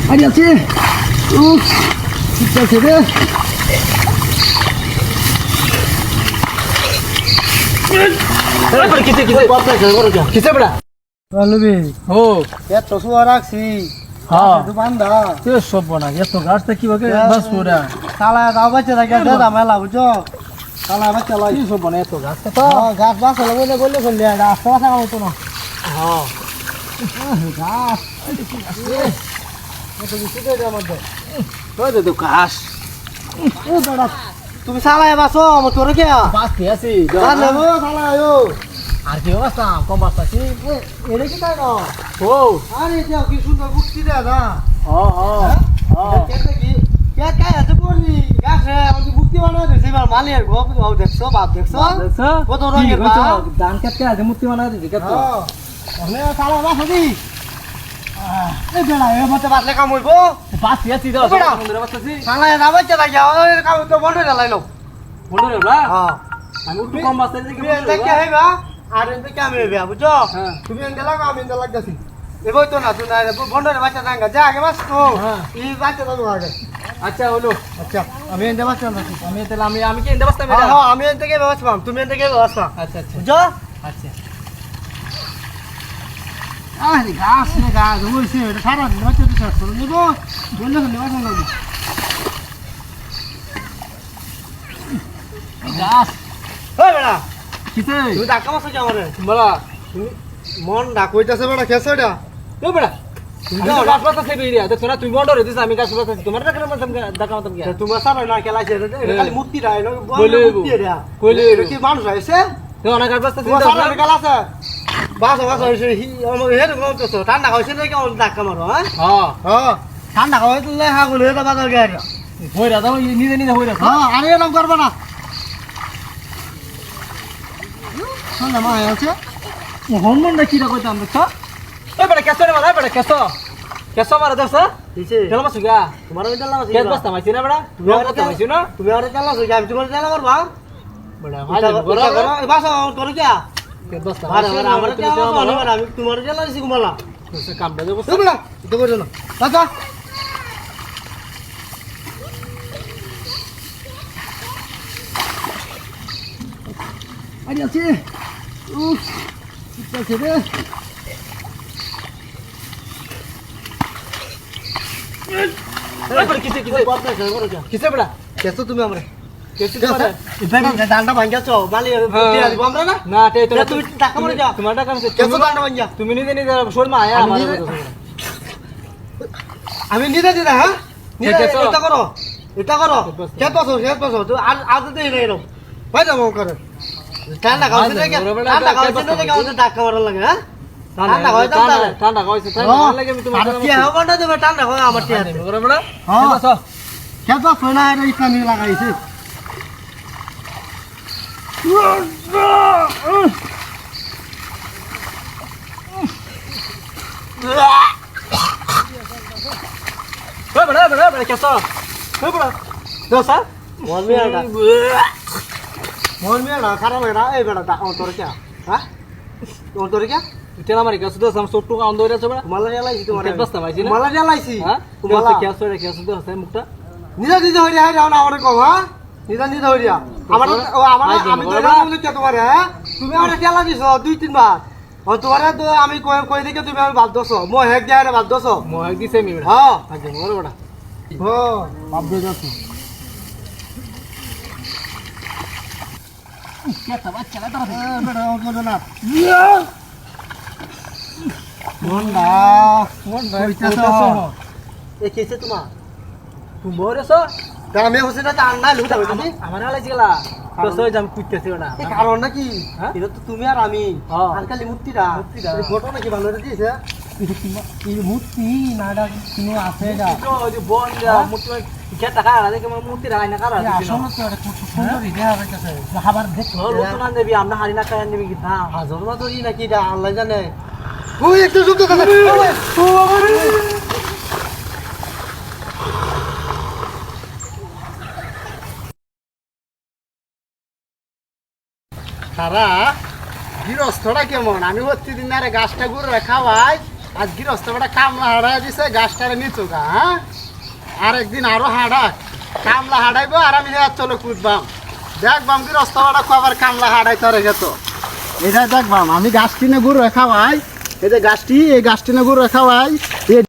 আরে আছে উফ ঠিক আছে রে কিসে বড়া বলবি ও এত সুয়া রাখছি হ্যাঁ তো বান্দা কে সব বনা এত গাছটা কিভাবে বাস পুরা কালা দাও বাচ্চা থাকে দাদা মেলা বুঝছো কালা বাচ্চা লাই কি সব বনা এত গাছটা তো গাছ বাস হলো বলে বলে বললে রাস্তা বাসা হতো না হ্যাঁ গাছ এত কিছু দেয় আমাদের ওই তো ঘাস ও দাদা তুমি সালাই বাসো আমার তোর কে বাস কি আছে আর নেবো সালাই ও আর কি অবস্থা কম বাস আছে এটা কি তাই না ও আরে এটা কি সুন্দর বুঝছি রে না হ্যাঁ হ্যাঁ হ্যাঁ কেটে কি কে কে আছে বলি গাছে আমাদের বুদ্ধি বানায় দিছে এবার মালিয়ার গপ গাও দেখছো বাপ দেখছো দেখছো কত রঙের বা ধান কাটতে আছে মূর্তি বানায় দিছে কত হ্যাঁ আমি সালা বাস দি এই বেলা এর মতে বাসলে কাম হইবো বাস কি আছে ও বেটা। সমুদ্রে বাস আছে সালা না বাচ্চা তাই যাও এর কাম তো বন্ধ হয়ে লাইলো বন্ধ রে বড়া হ্যাঁ আমি একটু কম বাস আছে তুমি দেখে হইবা আর এতে কি আমি হইবা বুঝছো হ্যাঁ। তুমি এনকে লাগা আমি এনকে লাগতাছি এবই তো না তুই না বন্ধ হয়ে বাচ্চা জাঙ্গা যা আগে বাস তো হ্যাঁ। এই বাচ্চা তো আগে আচ্ছা হলো আচ্ছা আমি এনকে বাচ্চা নাকি আমি তাহলে আমি কি ইন্দা বাসটা হ্যাঁ মেরা হ্যাঁ, আমি এনকে ব্যবস্থা পাম তুমি এনকে ব্যবস্থা আচ্ছা আচ্ছা বুঝছো আচ্ছা আরে গাছ নে গাছ বলছি এটা সারা দিন বাচ্চা তো শেষ করে নিব বললে তো নেওয়া লাগবে গাছ ওই বেড়া কিতে তুমি ডাকা মাছ কি আমারে বলা তুমি মন ডাক হইতাছে বেড়া খেছো এটা ও বড়া তুমি যাও, গাছ বাসটা থেকে বেরিয়া দেখছো না তুমি বন্ধ রে দিছ আমি গাছ বাসটা তোমার টাকা নাম দেখা মতম কি তোমার সারা না খেলাইছে এটা খালি মূর্তি রাই কইলে মূর্তি এটা কইলে এটা কি মানুষ আইছে তো অনেক গাছ বাসটা তোমার সারা খেলা আছে বাস বাস হইছে হেড কোনতেছো ঠান্ডা হইছে নাকি আমার ডাকা মারো হ্যাঁ হ্যাঁ হ্যাঁ ঠান্ডা হইছে লে হা গুলো এটা বাজার গাড়ি হইরা দাও নিজে নিজে হইরা হ্যাঁ আরে এরকম করবে না ঠান্ডা মা আছে হরমোনটা কি রা কইতাম দেখছো এ বড়া কেসো রে মারা বড়া কেসো কেসো মারা দেখছো দিছে চলো মাসু গা তোমার ওই ডালা আছে কেস বাসটা মাইছি না বড়া তুমি বাসটা মাইছি না তুমি আরে ডালা আছে আমি তোমার ডালা মারবা বড়া ভাই ভাই করো এই বাসা তোর কি কেস বাসটা আরে মাইছি আরে না আমার তুমি ডালা তো মারবা আমি তোমার ডালা দিছি কুমালা সে কাম দে বস তুমি না এটা করে না দাদা আরে আছে উফ ঠিক আছে রে এ বড়া কিসে কিসে বাপরে করো কি কিসে বড়া কেসো তুমি আমরা কেসে তোমার এটা ডান্ডা ভাঙ্গাছো মালি দিয়া দিব আমরা না না তে তো তুমি টাকা মরে যাও তোমার টাকা আছে কেসো ডান্ডা ভাঙ্গা তুমি নিজে নিজে শোল মা আয়া আমি আমার নিজে- আমি নিদা দিদা হ্যাঁ নিদা কেসো? এটা করো এটা করো কেস বসো। কেস পাসো তো আর তো দেই নাই এরকম ভাই যাবো করে ঠান্ডা খাওয়াছে ভাই নাকি যাবো, বড় ঠান্ডা কেস খাওয়াছে বসো। নাকি আমাদের টাকা মারা লাগে হ্যাঁ ঠান্ডা খাওয়াই দাও তাহলে ঠান্ডা কইছে ঠান্ডা লাগে আমি তোমার আর কি হবে না দেবে ঠান্ডা খাওয়া আমার টিয়া বড় বড় হ্যাঁ। কেস বসো কেস পাসো না এটা ইসলামি লাগাইছে বড় বড় বড় বড় কেস বড় বড় দোসা মন মিয়াটা মন মিয়াটা খারাপ লাগে না এই বেটা টাকা তোর কে হ্যাঁ তোর কে তেলা মারি কেস দোসা আমি সট্টু কাম দইরা আছে বড় মালা জ্বালাইছি তোমার কেস বসতা পাইছি না মালা জ্বালাইছি হ্যাঁ মালা কেস হইরা কেস দোসা মুখটা নিজা নিজা হইয়া হ্যাঁ যাও না আমার কম হ্যাঁ নিজা নিজা হইয়া আমার ও আমার আমি তো এটা বলি কে তোমার হ্যাঁ তুমি আমার জ্বালা দিছো 2-3 বার ও তোমার তো আমি কই কই দেখে তুমি আমি বাদ দছো মই হেক যায় বাদ দছো মোহ দিছে মি বড় হ্যাঁ আগে বড় বড় ও বাদ দে যাচ্ছি কেসা বাচ্চা না তারা বেটা ও কোন না মন্ডা কইতাছো এ কেসে তোমার তুমি বড়ছো গ্রামে হচ্ছে না আন্ডা লুটা হইছে আমার আলাইছি গলা তো সই জাম কুইতেছি না এই কারণ নাকি হ্যাঁ? এটা তো তুমি আর আমি হ্যাঁ। আর খালি মূর্তিটা মূর্তিটা। এই ফটো নাকি ভালো রে দিয়েছে এই মূর্তি নাডা কোনো আছে যা তো যে বন যা মুতি কে টাকা আলা দেখে মুতি রাই না কারা আসলে তো এটা খুব সুন্দর ইডিয়া হইতাছে খাবার দেখ লোক না দেবি আমরা হারি না খাই নিবি কি না হাজার মতো ই নাকি এটা আল্লাহ জানে ওই একটু যুদ্ধ কথা তারা গৃহস্থটা কেমন আমি প্রতিদিন আরে গাছটা ঘুরে খাওয়াই আজ গৃহস্থ বেটা কামলা হাড়াই দিছে গাছটারে নিচু গা, হ্যাঁ? আর একদিন আরো হাড়াক, কামলা হাড়াইবো আর আমি হেয়ার চলো কুদবাম। দেখবাম গৃহস্থ বেটা কবার কামলা হাড়াই তরে গেত। এটা দেখবাম আমি গাছ কিনে গরু খাওয়াই, এই যে গাছটি, এই গাছটি না গরু খাওয়াই।